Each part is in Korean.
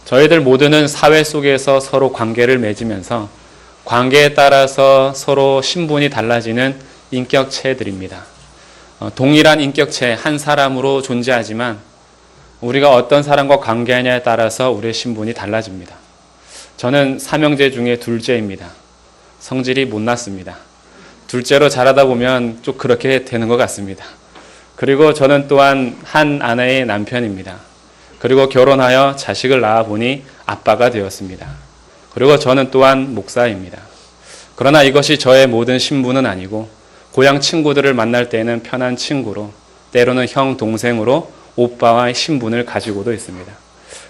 저희들 모두는 사회 속에서 서로 관계를 맺으면서 관계에 따라서 서로 신분이 달라지는 인격체들입니다. 동일한 인격체 한 사람으로 존재하지만 우리가 어떤 사람과 관계하냐에 따라서 우리의 신분이 달라집니다. 저는 삼형제 중에 둘째입니다. 성질이 못났습니다. 둘째로 자라다 보면 좀 그렇게 되는 것 같습니다. 그리고 저는 또한 한 아내의 남편입니다. 그리고 결혼하여 자식을 낳아 보니 아빠가 되었습니다. 그리고 저는 또한 목사입니다. 그러나 이것이 저의 모든 신분은 아니고 고향 친구들을 만날 때에는 편한 친구로, 때로는 형, 동생으로 오빠와의 신분을 가지고도 있습니다.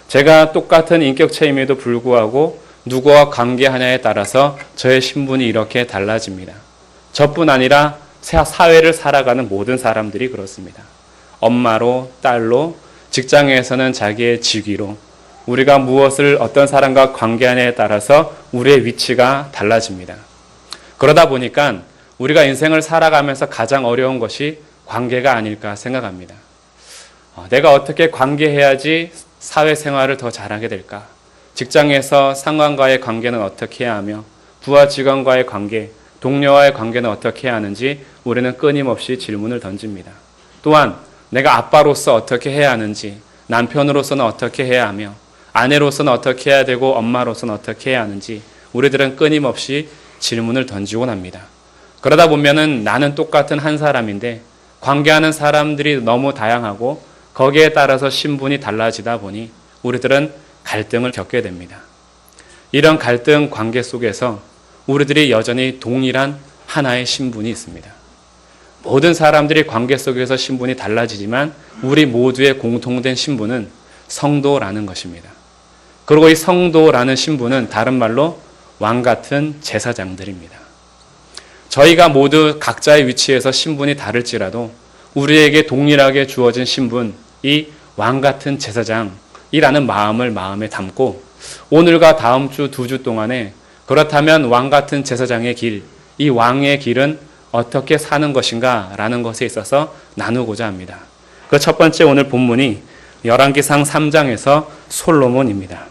제가 똑같은 인격체임에도 불구하고 누구와 관계하냐에 따라서 저의 신분이 이렇게 달라집니다. 저뿐 아니라 사회를 살아가는 모든 사람들이 그렇습니다. 엄마로, 딸로, 직장에서는 자기의 직위로, 우리가 무엇을 어떤 사람과 관계하냐에 따라서 우리의 위치가 달라집니다. 그러다 보니까 우리가 인생을 살아가면서 가장 어려운 것이 관계가 아닐까 생각합니다. 내가 어떻게 관계해야지 사회생활을 더 잘하게 될까? 직장에서 상관과의 관계는 어떻게 해야 하며 부하 직원과의 관계, 동료와의 관계는 어떻게 해야 하는지 우리는 끊임없이 질문을 던집니다. 또한 내가 아빠로서 어떻게 해야 하는지, 남편으로서는 어떻게 해야 하며 아내로서는 어떻게 해야 되고 엄마로서는 어떻게 해야 하는지 우리들은 끊임없이 질문을 던지곤 합니다. 그러다 보면은 나는 똑같은 한 사람인데 관계하는 사람들이 너무 다양하고 거기에 따라서 신분이 달라지다 보니 우리들은 갈등을 겪게 됩니다. 이런 갈등 관계 속에서 우리들이 여전히 동일한 하나의 신분이 있습니다. 모든 사람들이 관계 속에서 신분이 달라지지만 우리 모두의 공통된 신분은 성도라는 것입니다. 그리고 이 성도라는 신분은 다른 말로 왕 같은 제사장들입니다. 저희가 모두 각자의 위치에서 신분이 다를지라도 우리에게 동일하게 주어진 신분, 이 왕 같은 제사장이라는 마음을 마음에 담고 오늘과 다음 주 2주 동안에 그렇다면 왕 같은 제사장의 길, 이 왕의 길은 어떻게 사는 것인가 라는 것에 있어서 나누고자 합니다. 그 첫 번째 오늘 본문이 열왕기상 3장에서 솔로몬입니다.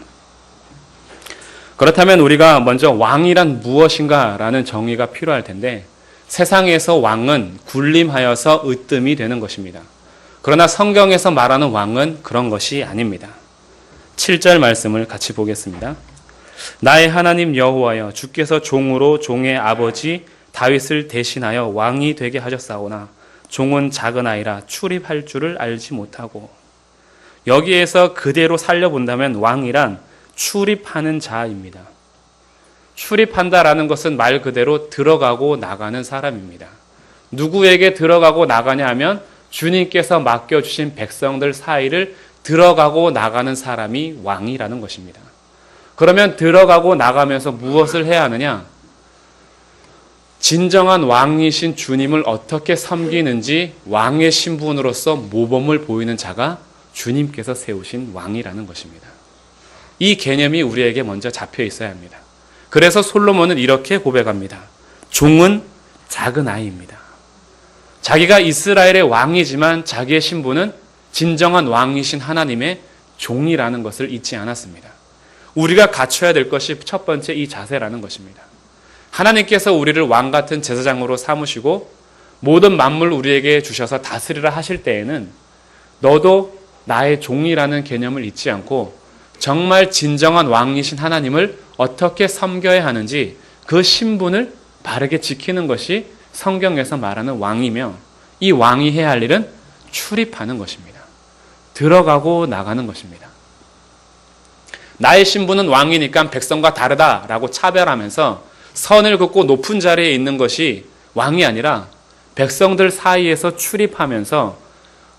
그렇다면 우리가 먼저 왕이란 무엇인가 라는 정의가 필요할 텐데 세상에서 왕은 군림하여서 으뜸이 되는 것입니다. 그러나 성경에서 말하는 왕은 그런 것이 아닙니다. 7절 말씀을 같이 보겠습니다. 나의 하나님 여호와여 주께서 종으로 종의 아버지 다윗을 대신하여 왕이 되게 하셨사오나 종은 작은 아이라 출입할 줄을 알지 못하고. 여기에서 그대로 살려본다면 왕이란 출입하는 자입니다. 출입한다라는 것은 말 그대로 들어가고 나가는 사람입니다. 누구에게 들어가고 나가냐 하면 주님께서 맡겨주신 백성들 사이를 들어가고 나가는 사람이 왕이라는 것입니다. 그러면 들어가고 나가면서 무엇을 해야 하느냐? 진정한 왕이신 주님을 어떻게 섬기는지 왕의 신분으로서 모범을 보이는 자가 주님께서 세우신 왕이라는 것입니다. 이 개념이 우리에게 먼저 잡혀 있어야 합니다. 그래서 솔로몬은 이렇게 고백합니다. 종은 작은 아이입니다. 자기가 이스라엘의 왕이지만 자기의 신분은 진정한 왕이신 하나님의 종이라는 것을 잊지 않았습니다. 우리가 갖춰야 될 것이 첫 번째 이 자세라는 것입니다. 하나님께서 우리를 왕 같은 제사장으로 삼으시고 모든 만물 우리에게 주셔서 다스리라 하실 때에는 너도 나의 종이라는 개념을 잊지 않고 정말 진정한 왕이신 하나님을 어떻게 섬겨야 하는지 그 신분을 바르게 지키는 것이 성경에서 말하는 왕이며 이 왕이 해야 할 일은 출입하는 것입니다. 들어가고 나가는 것입니다. 나의 신분은 왕이니까 백성과 다르다라고 차별하면서 선을 긋고 높은 자리에 있는 것이 왕이 아니라 백성들 사이에서 출입하면서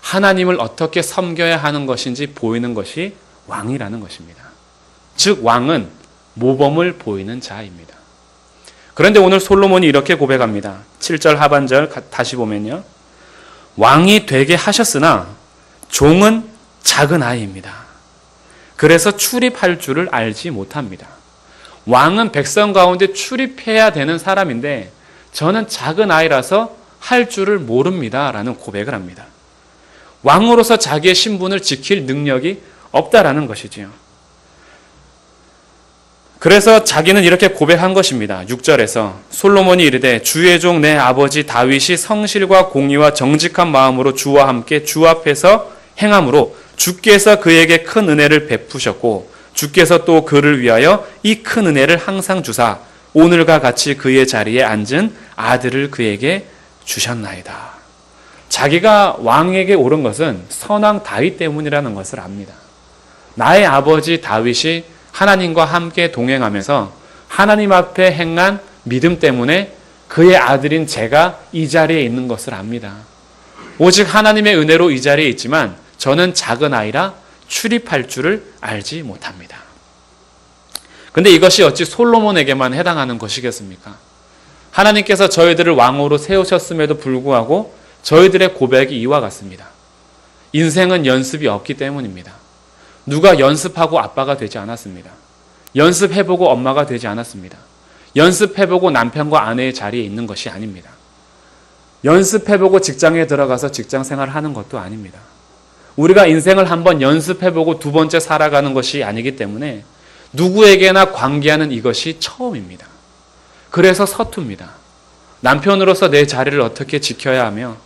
하나님을 어떻게 섬겨야 하는 것인지 보이는 것이 왕이라는 것입니다. 즉 왕은 모범을 보이는 자입니다. 그런데 오늘 솔로몬이 이렇게 고백합니다. 7절 하반절 다시 보면요. 왕이 되게 하셨으나 종은 작은 아이입니다. 그래서 출입할 줄을 알지 못합니다. 왕은 백성 가운데 출입해야 되는 사람인데 저는 작은 아이라서 할 줄을 모릅니다 라는 고백을 합니다. 왕으로서 자기의 신분을 지킬 능력이 없다라는 것이지요. 그래서 자기는 이렇게 고백한 것입니다. 6절에서 솔로몬이 이르되 주의 종 내 아버지 다윗이 성실과 공의와 정직한 마음으로 주와 함께 주 앞에서 행함으로 주께서 그에게 큰 은혜를 베푸셨고 주께서 또 그를 위하여 이 큰 은혜를 항상 주사 오늘과 같이 그의 자리에 앉은 아들을 그에게 주셨나이다. 자기가 왕에게 오른 것은 선왕 다윗 때문이라는 것을 압니다. 나의 아버지 다윗이 하나님과 함께 동행하면서 하나님 앞에 행한 믿음 때문에 그의 아들인 제가 이 자리에 있는 것을 압니다. 오직 하나님의 은혜로 이 자리에 있지만 저는 작은 아이라 출입할 줄을 알지 못합니다. 근데 이것이 어찌 솔로몬에게만 해당하는 것이겠습니까? 하나님께서 저희들을 왕으로 세우셨음에도 불구하고 저희들의 고백이 이와 같습니다. 인생은 연습이 없기 때문입니다. 누가 연습하고 아빠가 되지 않았습니다. 연습해보고 엄마가 되지 않았습니다. 연습해보고 남편과 아내의 자리에 있는 것이 아닙니다. 연습해보고 직장에 들어가서 직장 생활을 하는 것도 아닙니다. 우리가 인생을 한번 연습해보고 두 번째 살아가는 것이 아니기 때문에 누구에게나 관계하는 이것이 처음입니다. 그래서 서툽니다. 남편으로서 내 자리를 어떻게 지켜야 하며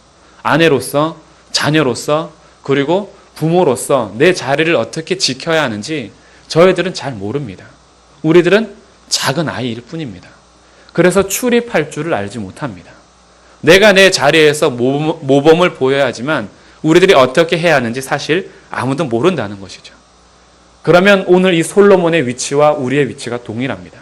아내로서, 자녀로서, 그리고 부모로서 내 자리를 어떻게 지켜야 하는지 저희들은 잘 모릅니다. 우리들은 작은 아이일 뿐입니다. 그래서 출입할 줄을 알지 못합니다. 내가 내 자리에서 모범을 보여야 하지만 우리들이 어떻게 해야 하는지 사실 아무도 모른다는 것이죠. 그러면 오늘 이 솔로몬의 위치와 우리의 위치가 동일합니다.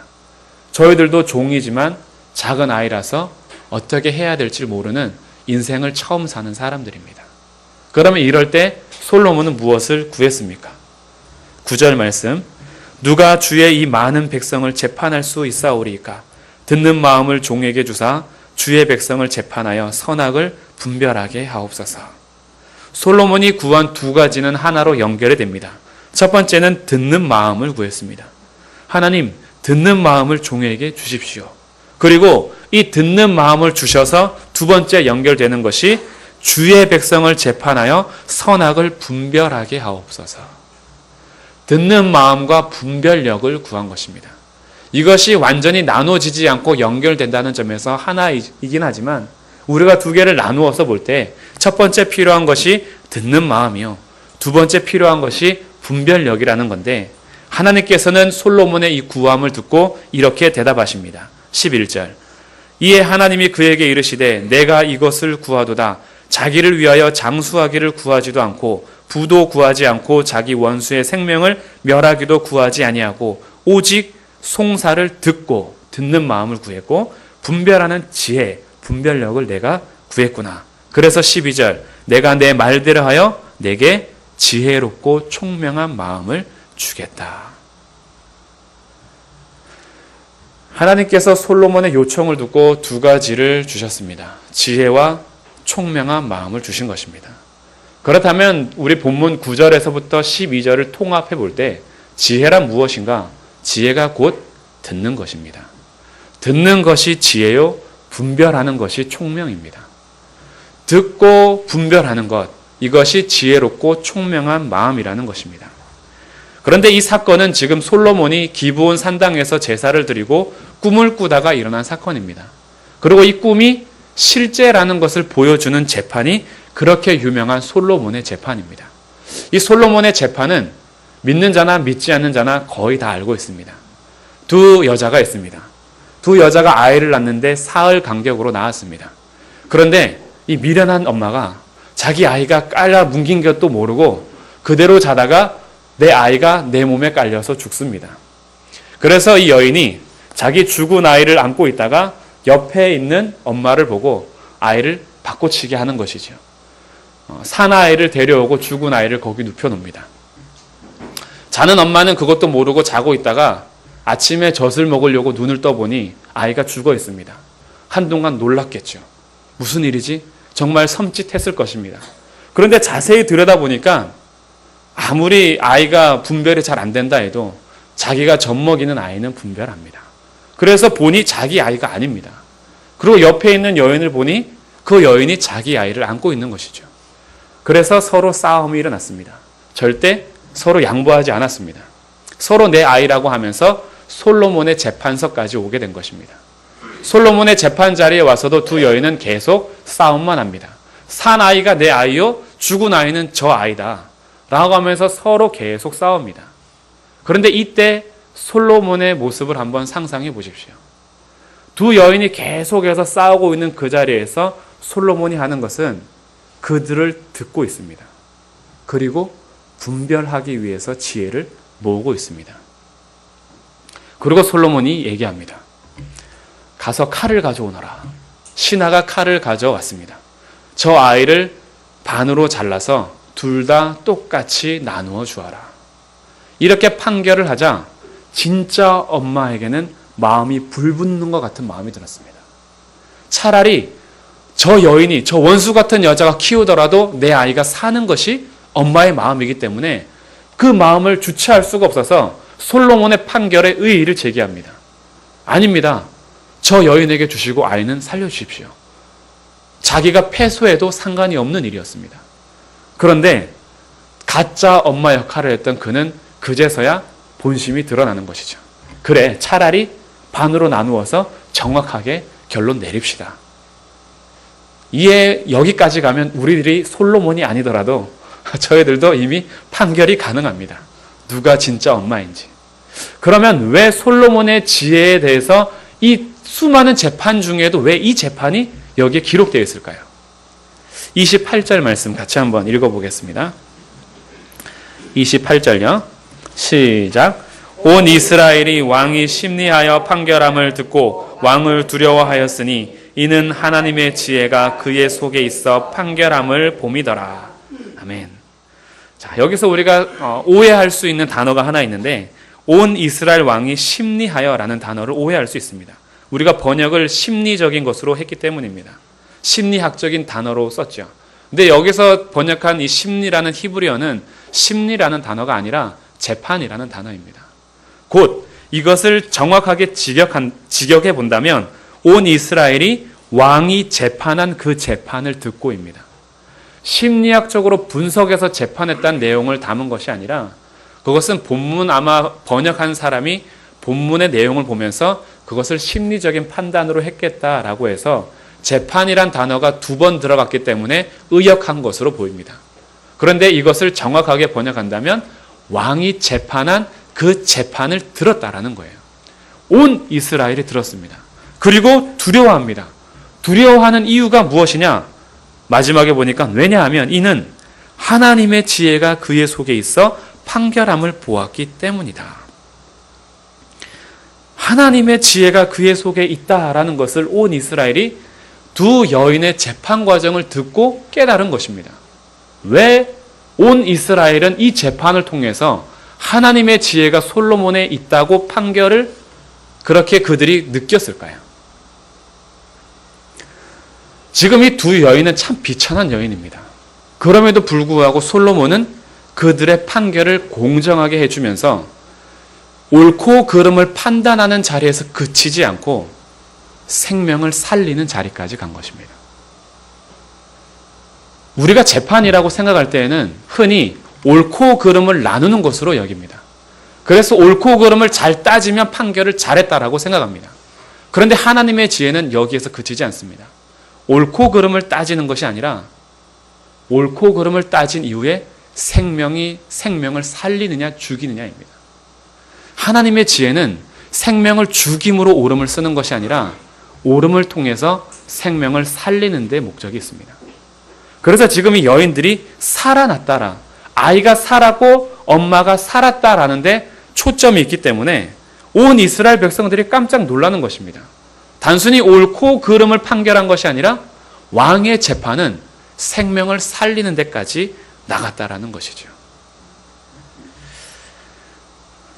저희들도 종이지만 작은 아이라서 어떻게 해야 될지 모르는 인생을 처음 사는 사람들입니다. 그러면 이럴 때 솔로몬은 무엇을 구했습니까? 9절 말씀, 누가 주의 이 많은 백성을 재판할 수 있사오리이까? 듣는 마음을 종에게 주사 주의 백성을 재판하여 선악을 분별하게 하옵소서. 솔로몬이 구한 두 가지는 하나로 연결이 됩니다. 첫 번째는 듣는 마음을 구했습니다. 하나님, 듣는 마음을 종에게 주십시오. 그리고 이 듣는 마음을 주셔서 두 번째 연결되는 것이 주의 백성을 재판하여 선악을 분별하게 하옵소서. 듣는 마음과 분별력을 구한 것입니다. 이것이 완전히 나눠지지 않고 연결된다는 점에서 하나이긴 하지만 우리가 두 개를 나누어서 볼 때 첫 번째 필요한 것이 듣는 마음이요. 두 번째 필요한 것이 분별력이라는 건데 하나님께서는 솔로몬의 이 구함을 듣고 이렇게 대답하십니다. 11절, 이에 하나님이 그에게 이르시되 내가 이것을 구하도다. 자기를 위하여 장수하기를 구하지도 않고 부도 구하지 않고 자기 원수의 생명을 멸하기도 구하지 아니하고 오직 송사를 듣고 듣는 마음을 구했고 분별하는 지혜, 분별력을 내가 구했구나. 그래서 12절, 내가 내 말대로 하여 내게 지혜롭고 총명한 마음을 주겠다. 하나님께서 솔로몬의 요청을 듣고 두 가지를 주셨습니다. 지혜와 총명한 마음을 주신 것입니다. 그렇다면 우리 본문 9절에서부터 12절을 통합해 볼 때 지혜란 무엇인가? 지혜가 곧 듣는 것입니다. 듣는 것이 지혜요, 분별하는 것이 총명입니다. 듣고 분별하는 것, 이것이 지혜롭고 총명한 마음이라는 것입니다. 그런데 이 사건은 지금 솔로몬이 기브온 산당에서 제사를 드리고 꿈을 꾸다가 일어난 사건입니다. 그리고 이 꿈이 실제라는 것을 보여주는 재판이 그렇게 유명한 솔로몬의 재판입니다. 이 솔로몬의 재판은 믿는 자나 믿지 않는 자나 거의 다 알고 있습니다. 두 여자가 있습니다. 두 여자가 아이를 낳는데 사흘 간격으로 낳았습니다. 그런데 이 미련한 엄마가 자기 아이가 깔라 뭉긴 것도 모르고 그대로 자다가 내 아이가 내 몸에 깔려서 죽습니다. 그래서 이 여인이 자기 죽은 아이를 안고 있다가 옆에 있는 엄마를 보고 아이를 바꿔치기 하는 것이죠. 사나이를 데려오고 죽은 아이를 거기 눕혀놓습니다. 자는 엄마는 그것도 모르고 자고 있다가 아침에 젖을 먹으려고 눈을 떠보니 아이가 죽어 있습니다. 한동안 놀랐겠죠. 무슨 일이지? 정말 섬찟했을 것입니다. 그런데 자세히 들여다보니까 아무리 아이가 분별이 잘 안 된다 해도 자기가 젖먹이는 아이는 분별합니다. 그래서 보니 자기 아이가 아닙니다. 그리고 옆에 있는 여인을 보니 그 여인이 자기 아이를 안고 있는 것이죠. 그래서 서로 싸움이 일어났습니다. 절대 서로 양보하지 않았습니다. 서로 내 아이라고 하면서 솔로몬의 재판서까지 오게 된 것입니다. 솔로몬의 재판 자리에 와서도 두 여인은 계속 싸움만 합니다. 산 아이가 내 아이요, 죽은 아이는 저 아이다 라고 하면서 서로 계속 싸웁니다. 그런데 이때 솔로몬의 모습을 한번 상상해 보십시오. 두 여인이 계속해서 싸우고 있는 그 자리에서 솔로몬이 하는 것은 그들을 듣고 있습니다. 그리고 분별하기 위해서 지혜를 모으고 있습니다. 그리고 솔로몬이 얘기합니다. 가서 칼을 가져오너라. 신하가 칼을 가져왔습니다. 저 아이를 반으로 잘라서 둘 다 똑같이 나누어 주어라. 이렇게 판결을 하자 진짜 엄마에게는 마음이 불붙는 것 같은 마음이 들었습니다. 차라리 저 여인이, 저 원수 같은 여자가 키우더라도 내 아이가 사는 것이 엄마의 마음이기 때문에 그 마음을 주체할 수가 없어서 솔로몬의 판결에 의의를 제기합니다. 아닙니다. 저 여인에게 주시고 아이는 살려주십시오. 자기가 패소해도 상관이 없는 일이었습니다. 그런데 가짜 엄마 역할을 했던 그는 그제서야 본심이 드러나는 것이죠. 그래, 차라리 반으로 나누어서 정확하게 결론 내립시다. 이에 여기까지 가면 우리들이 솔로몬이 아니더라도 저희들도 이미 판결이 가능합니다. 누가 진짜 엄마인지. 그러면 왜 솔로몬의 지혜에 대해서 이 수많은 재판 중에도 왜 이 재판이 여기에 기록되어 있을까요? 28절 말씀 같이 한번 읽어보겠습니다. 28절요. 시작. 온 이스라엘이 왕이 심리하여 판결함을 듣고 왕을 두려워하였으니 이는 하나님의 지혜가 그의 속에 있어 판결함을 봄이더라. 아멘. 자, 여기서 우리가 오해할 수 있는 단어가 하나 있는데 온 이스라엘 왕이 심리하여라는 단어를 오해할 수 있습니다. 우리가 번역을 심리적인 것으로 했기 때문입니다. 심리학적인 단어로 썼죠. 근데 여기서 번역한 이 심리라는 히브리어는 심리라는 단어가 아니라 재판이라는 단어입니다. 곧 이것을 정확하게 직역해 본다면 온 이스라엘이 왕이 재판한 그 재판을 듣고입니다. 심리학적으로 분석해서 재판했다는 내용을 담은 것이 아니라 그것은 본문 아마 번역한 사람이 본문의 내용을 보면서 그것을 심리적인 판단으로 했겠다라고 해서 재판이란 단어가 2번 들어갔기 때문에 의역한 것으로 보입니다. 그런데 이것을 정확하게 번역한다면 왕이 재판한 그 재판을 들었다라는 거예요. 온 이스라엘이 들었습니다. 그리고 두려워합니다. 두려워하는 이유가 무엇이냐? 마지막에 보니까 왜냐하면 이는 하나님의 지혜가 그의 속에 있어 판결함을 보았기 때문이다. 하나님의 지혜가 그의 속에 있다라는 것을 온 이스라엘이 두 여인의 재판 과정을 듣고 깨달은 것입니다. 왜 온 이스라엘은 이 재판을 통해서 하나님의 지혜가 솔로몬에 있다고 판결을 그렇게 그들이 느꼈을까요? 지금 이 두 여인은 참 비천한 여인입니다. 그럼에도 불구하고 솔로몬은 그들의 판결을 공정하게 해주면서 옳고 그름을 판단하는 자리에서 그치지 않고 생명을 살리는 자리까지 간 것입니다. 우리가 재판이라고 생각할 때에는 흔히 옳고 그름을 나누는 것으로 여깁니다. 그래서 옳고 그름을 잘 따지면 판결을 잘했다라고 생각합니다. 그런데 하나님의 지혜는 여기에서 그치지 않습니다. 옳고 그름을 따지는 것이 아니라 옳고 그름을 따진 이후에 생명을 살리느냐 죽이느냐입니다. 하나님의 지혜는 생명을 죽임으로 옳음을 쓰는 것이 아니라 옳음을 통해서 생명을 살리는 데 목적이 있습니다. 그래서 지금 이 여인들이 살아났다라, 아이가 살았고 엄마가 살았다라는 데 초점이 있기 때문에 온 이스라엘 백성들이 깜짝 놀라는 것입니다. 단순히 옳고 그름을 판결한 것이 아니라 왕의 재판은 생명을 살리는 데까지 나갔다라는 것이죠.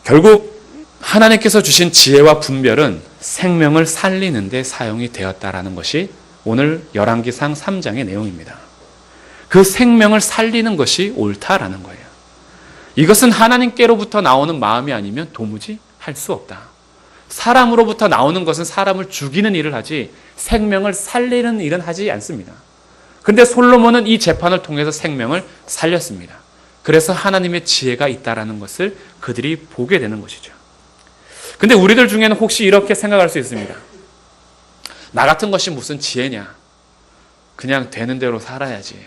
결국 하나님께서 주신 지혜와 분별은 생명을 살리는 데 사용이 되었다라는 것이 오늘 열왕기상 3장의 내용입니다. 그 생명을 살리는 것이 옳다라는 거예요. 이것은 하나님께로부터 나오는 마음이 아니면 도무지 할 수 없다. 사람으로부터 나오는 것은 사람을 죽이는 일을 하지 생명을 살리는 일은 하지 않습니다. 그런데 솔로몬은 이 재판을 통해서 생명을 살렸습니다. 그래서 하나님의 지혜가 있다라는 것을 그들이 보게 되는 것이죠. 근데 우리들 중에는 혹시 이렇게 생각할 수 있습니다. 나 같은 것이 무슨 지혜냐? 그냥 되는 대로 살아야지.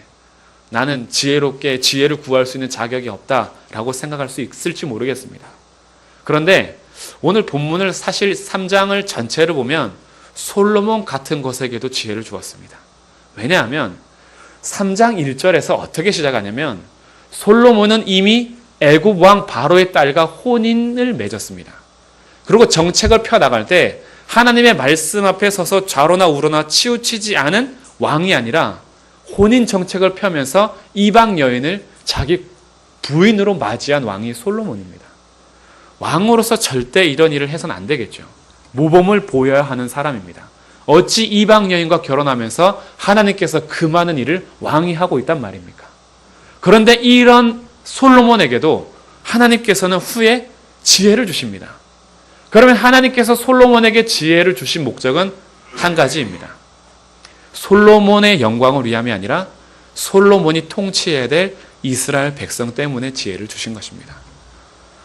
나는 지혜롭게 지혜를 구할 수 있는 자격이 없다라고 생각할 수 있을지 모르겠습니다. 그런데 오늘 본문을 사실 3장을 전체를 보면 솔로몬 같은 것에게도 지혜를 주었습니다. 왜냐하면 3장 1절에서 어떻게 시작하냐면 솔로몬은 이미 애굽 왕 바로의 딸과 혼인을 맺었습니다. 그리고 정책을 펴나갈 때 하나님의 말씀 앞에 서서 좌로나 우로나 치우치지 않은 왕이 아니라 혼인 정책을 펴면서 이방 여인을 자기 부인으로 맞이한 왕이 솔로몬입니다. 왕으로서 절대 이런 일을 해서는 안 되겠죠. 모범을 보여야 하는 사람입니다. 어찌 이방 여인과 결혼하면서 하나님께서 그 많은 일을 왕이 하고 있단 말입니까? 그런데 이런 솔로몬에게도 하나님께서는 후에 지혜를 주십니다. 그러면 하나님께서 솔로몬에게 지혜를 주신 목적은 한 가지입니다. 솔로몬의 영광을 위함이 아니라 솔로몬이 통치해야 될 이스라엘 백성 때문에 지혜를 주신 것입니다.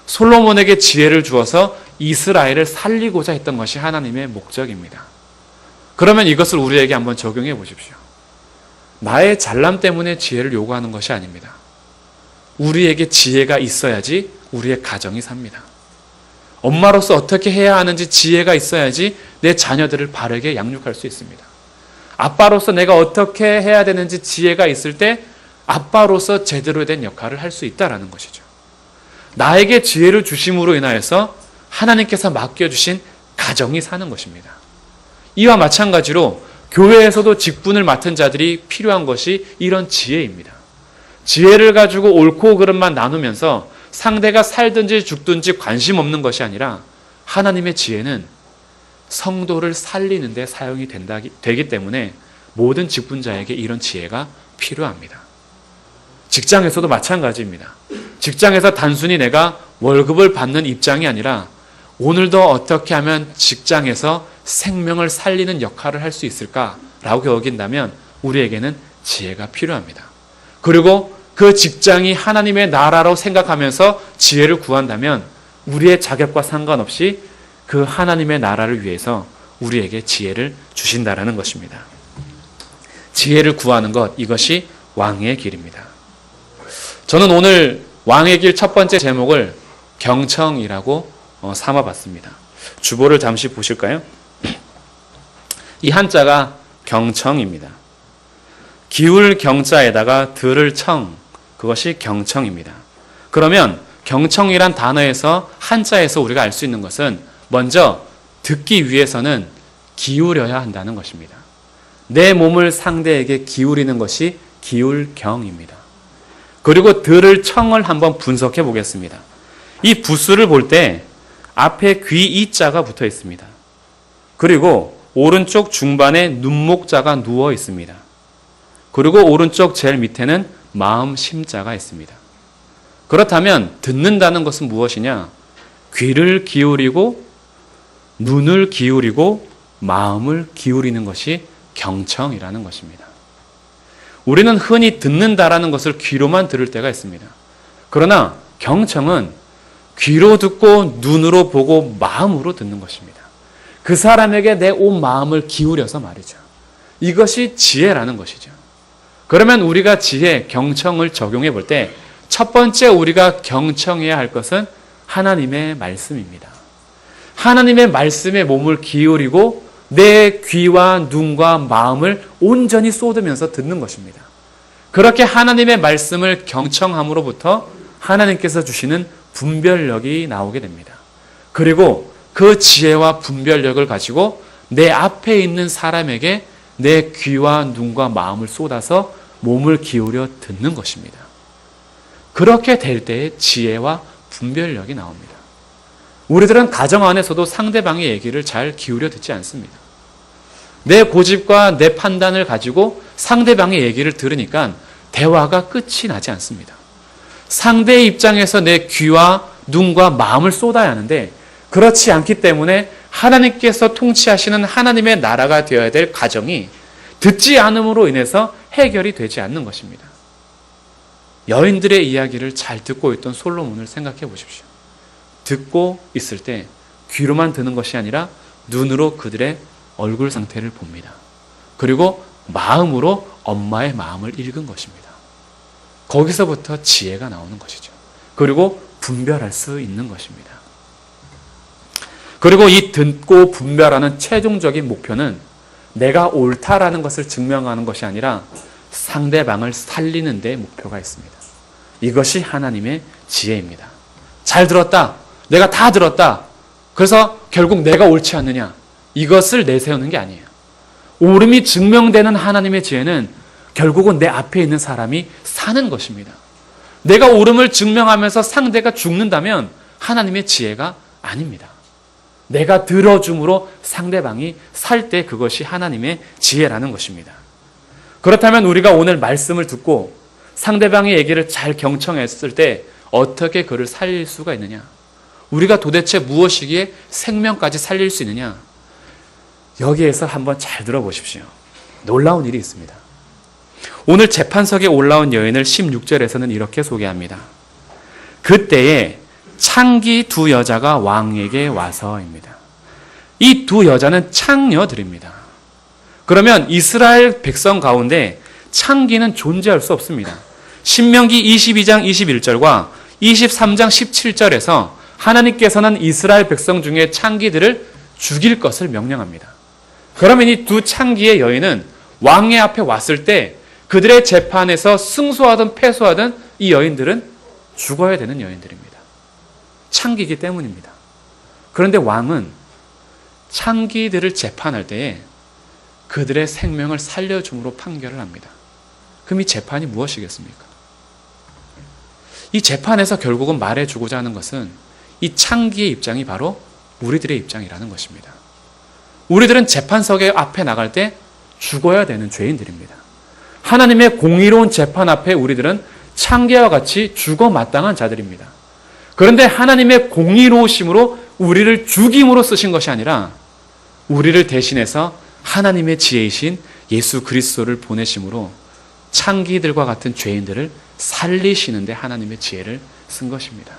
솔로몬에게 지혜를 주어서 이스라엘을 살리고자 했던 것이 하나님의 목적입니다. 그러면 이것을 우리에게 한번 적용해 보십시오. 나의 잘남 때문에 지혜를 요구하는 것이 아닙니다. 우리에게 지혜가 있어야지 우리의 가정이 삽니다. 엄마로서 어떻게 해야 하는지 지혜가 있어야지 내 자녀들을 바르게 양육할 수 있습니다. 아빠로서 내가 어떻게 해야 되는지 지혜가 있을 때 아빠로서 제대로 된 역할을 할 수 있다는 것이죠. 나에게 지혜를 주심으로 인하여서 하나님께서 맡겨주신 가정이 사는 것입니다. 이와 마찬가지로 교회에서도 직분을 맡은 자들이 필요한 것이 이런 지혜입니다. 지혜를 가지고 옳고 그름만 나누면서 상대가 살든지 죽든지 관심 없는 것이 아니라 하나님의 지혜는 성도를 살리는 데 사용이 되기 때문에 모든 직분자에게 이런 지혜가 필요합니다. 직장에서도 마찬가지입니다. 직장에서 단순히 내가 월급을 받는 입장이 아니라 오늘도 어떻게 하면 직장에서 생명을 살리는 역할을 할 수 있을까라고 여긴다면 우리에게는 지혜가 필요합니다. 그리고 그 직장이 하나님의 나라로 생각하면서 지혜를 구한다면 우리의 자격과 상관없이 그 하나님의 나라를 위해서 우리에게 지혜를 주신다라는 것입니다. 지혜를 구하는 것, 이것이 왕의 길입니다. 저는 오늘 왕의 길 첫 번째 제목을 경청이라고 삼아봤습니다. 주보를 잠시 보실까요? 이 한자가 경청입니다. 기울 경자에다가 들을 청, 그것이 경청입니다. 그러면 경청이란 단어에서 한자에서 우리가 알 수 있는 것은 먼저 듣기 위해서는 기울여야 한다는 것입니다. 내 몸을 상대에게 기울이는 것이 기울경입니다. 그리고 들을 청을 한번 분석해 보겠습니다. 이 부수를 볼 때 앞에 귀 이자가 붙어 있습니다. 그리고 오른쪽 중반에 눈목자가 누워 있습니다. 그리고 오른쪽 제일 밑에는 마음 심자가 있습니다. 그렇다면 듣는다는 것은 무엇이냐? 귀를 기울이고 눈을 기울이고 마음을 기울이는 것이 경청이라는 것입니다. 우리는 흔히 듣는다라는 것을 귀로만 들을 때가 있습니다. 그러나 경청은 귀로 듣고 눈으로 보고 마음으로 듣는 것입니다. 그 사람에게 내 온 마음을 기울여서 말이죠. 이것이 지혜라는 것이죠. 그러면 우리가 지혜, 경청을 적용해 볼 때 첫 번째 우리가 경청해야 할 것은 하나님의 말씀입니다. 하나님의 말씀에 몸을 기울이고 내 귀와 눈과 마음을 온전히 쏟으면서 듣는 것입니다. 그렇게 하나님의 말씀을 경청함으로부터 하나님께서 주시는 분별력이 나오게 됩니다. 그리고 그 지혜와 분별력을 가지고 내 앞에 있는 사람에게 내 귀와 눈과 마음을 쏟아서 몸을 기울여 듣는 것입니다. 그렇게 될 때에 지혜와 분별력이 나옵니다. 우리들은 가정 안에서도 상대방의 얘기를 잘 기울여 듣지 않습니다. 내 고집과 내 판단을 가지고 상대방의 얘기를 들으니까 대화가 끝이 나지 않습니다. 상대의 입장에서 내 귀와 눈과 마음을 쏟아야 하는데 그렇지 않기 때문에 하나님께서 통치하시는 하나님의 나라가 되어야 될 가정이 듣지 않음으로 인해서 해결이 되지 않는 것입니다. 여인들의 이야기를 잘 듣고 있던 솔로몬을 생각해 보십시오. 듣고 있을 때 귀로만 듣는 것이 아니라 눈으로 그들의 얼굴 상태를 봅니다. 그리고 마음으로 엄마의 마음을 읽은 것입니다. 거기서부터 지혜가 나오는 것이죠. 그리고 분별할 수 있는 것입니다. 그리고 이 듣고 분별하는 최종적인 목표는 내가 옳다라는 것을 증명하는 것이 아니라 상대방을 살리는 데 목표가 있습니다. 이것이 하나님의 지혜입니다. 잘 들었다. 내가 다 들었다. 그래서 결국 내가 옳지 않느냐. 이것을 내세우는 게 아니에요. 옳음이 증명되는 하나님의 지혜는 결국은 내 앞에 있는 사람이 사는 것입니다. 내가 옳음을 증명하면서 상대가 죽는다면 하나님의 지혜가 아닙니다. 내가 들어줌으로 상대방이 살 때 그것이 하나님의 지혜라는 것입니다. 그렇다면 우리가 오늘 말씀을 듣고 상대방의 얘기를 잘 경청했을 때 어떻게 그를 살릴 수가 있느냐? 우리가 도대체 무엇이기에 생명까지 살릴 수 있느냐? 여기에서 한번 잘 들어보십시오. 놀라운 일이 있습니다. 오늘 재판석에 올라온 여인을 16절에서는 이렇게 소개합니다. 그때에 창기 두 여자가 왕에게 와서입니다. 이 두 여자는 창녀들입니다. 그러면 이스라엘 백성 가운데 창기는 존재할 수 없습니다. 신명기 22장 21절과 23장 17절에서 하나님께서는 이스라엘 백성 중에 창기들을 죽일 것을 명령합니다. 그러면 이 두 창기의 여인은 왕의 앞에 왔을 때 그들의 재판에서 승소하든 패소하든 이 여인들은 죽어야 되는 여인들입니다. 창기이기 때문입니다. 그런데 왕은 창기들을 재판할 때에 그들의 생명을 살려줌으로 판결을 합니다. 그럼 이 재판이 무엇이겠습니까? 이 재판에서 결국은 말해주고자 하는 것은 이 창기의 입장이 바로 우리들의 입장이라는 것입니다. 우리들은 재판석에 앞에 나갈 때 죽어야 되는 죄인들입니다. 하나님의 공의로운 재판 앞에 우리들은 창기와 같이 죽어 마땅한 자들입니다. 그런데 하나님의 공의로우심으로 우리를 죽임으로 쓰신 것이 아니라 우리를 대신해서 하나님의 지혜이신 예수 그리스도를 보내심으로 창기들과 같은 죄인들을 살리시는데 하나님의 지혜를 쓴 것입니다.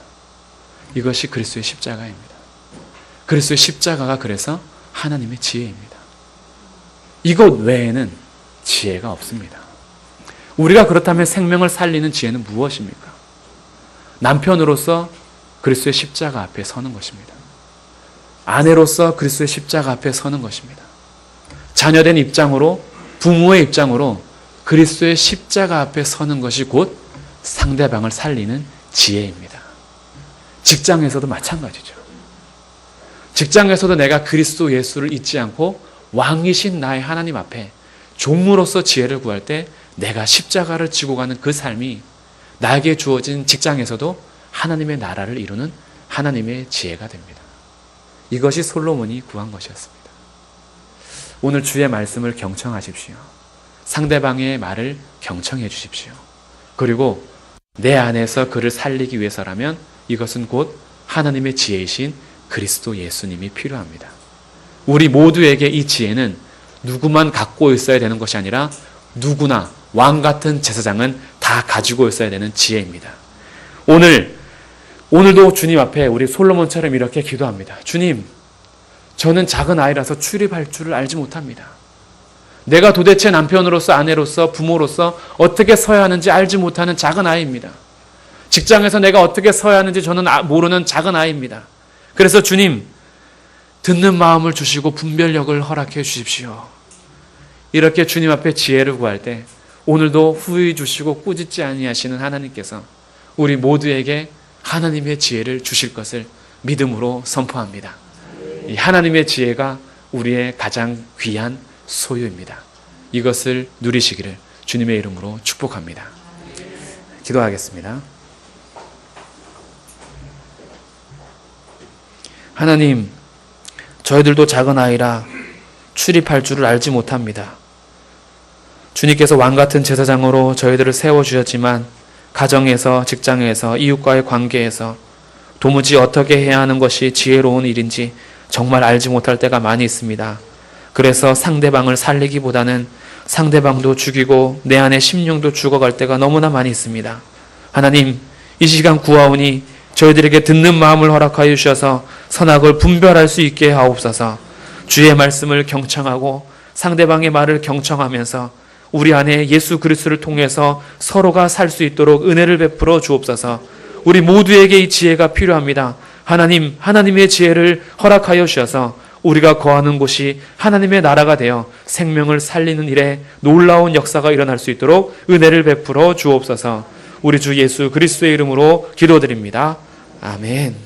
이것이 그리스도의 십자가입니다. 그리스도의 십자가가 그래서 하나님의 지혜입니다. 이것 외에는 지혜가 없습니다. 우리가 그렇다면 생명을 살리는 지혜는 무엇입니까? 남편으로서 그리스도의 십자가 앞에 서는 것입니다. 아내로서 그리스도의 십자가 앞에 서는 것입니다. 자녀된 입장으로, 부모의 입장으로 그리스도의 십자가 앞에 서는 것이 곧 상대방을 살리는 지혜입니다. 직장에서도 마찬가지죠. 직장에서도 내가 그리스도 예수를 잊지 않고 왕이신 나의 하나님 앞에 종으로서 지혜를 구할 때 내가 십자가를 지고 가는 그 삶이 나에게 주어진 직장에서도 하나님의 나라를 이루는 하나님의 지혜가 됩니다. 이것이 솔로몬이 구한 것이었습니다. 오늘 주의 말씀을 경청하십시오. 상대방의 말을 경청해 주십시오. 그리고 내 안에서 그를 살리기 위해서라면 이것은 곧 하나님의 지혜이신 그리스도 예수님이 필요합니다. 우리 모두에게 이 지혜는 누구만 갖고 있어야 되는 것이 아니라 누구나 왕 같은 제사장은 다 가지고 있어야 되는 지혜입니다. 오늘도 주님 앞에 우리 솔로몬처럼 이렇게 기도합니다. 주님, 저는 작은 아이라서 출입할 줄을 알지 못합니다. 내가 도대체 남편으로서, 아내로서, 부모로서 어떻게 서야 하는지 알지 못하는 작은 아이입니다. 직장에서 내가 어떻게 서야 하는지 저는 모르는 작은 아이입니다. 그래서 주님, 듣는 마음을 주시고 분별력을 허락해 주십시오. 이렇게 주님 앞에 지혜를 구할 때 오늘도 후히 주시고 꾸짖지 아니하시는 하나님께서 우리 모두에게 하나님의 지혜를 주실 것을 믿음으로 선포합니다. 이 하나님의 지혜가 우리의 가장 귀한 소유입니다. 이것을 누리시기를 주님의 이름으로 축복합니다. 기도하겠습니다. 하나님, 저희들도 작은 아이라 출입할 줄을 알지 못합니다. 주님께서 왕같은 제사장으로 저희들을 세워주셨지만 가정에서, 직장에서, 이웃과의 관계에서 도무지 어떻게 해야 하는 것이 지혜로운 일인지 정말 알지 못할 때가 많이 있습니다. 그래서 상대방을 살리기보다는 상대방도 죽이고 내 안의 심령도 죽어갈 때가 너무나 많이 있습니다. 하나님, 이 시간 구하오니 저희들에게 듣는 마음을 허락하여 주셔서 선악을 분별할 수 있게 하옵소서. 주의 말씀을 경청하고 상대방의 말을 경청하면서 우리 안에 예수 그리스도를 통해서 서로가 살 수 있도록 은혜를 베풀어 주옵소서. 우리 모두에게 이 지혜가 필요합니다. 하나님의 지혜를 허락하여 주셔서 우리가 거하는 곳이 하나님의 나라가 되어 생명을 살리는 일에 놀라운 역사가 일어날 수 있도록 은혜를 베풀어 주옵소서. 우리 주 예수 그리스도의 이름으로 기도드립니다. 아멘.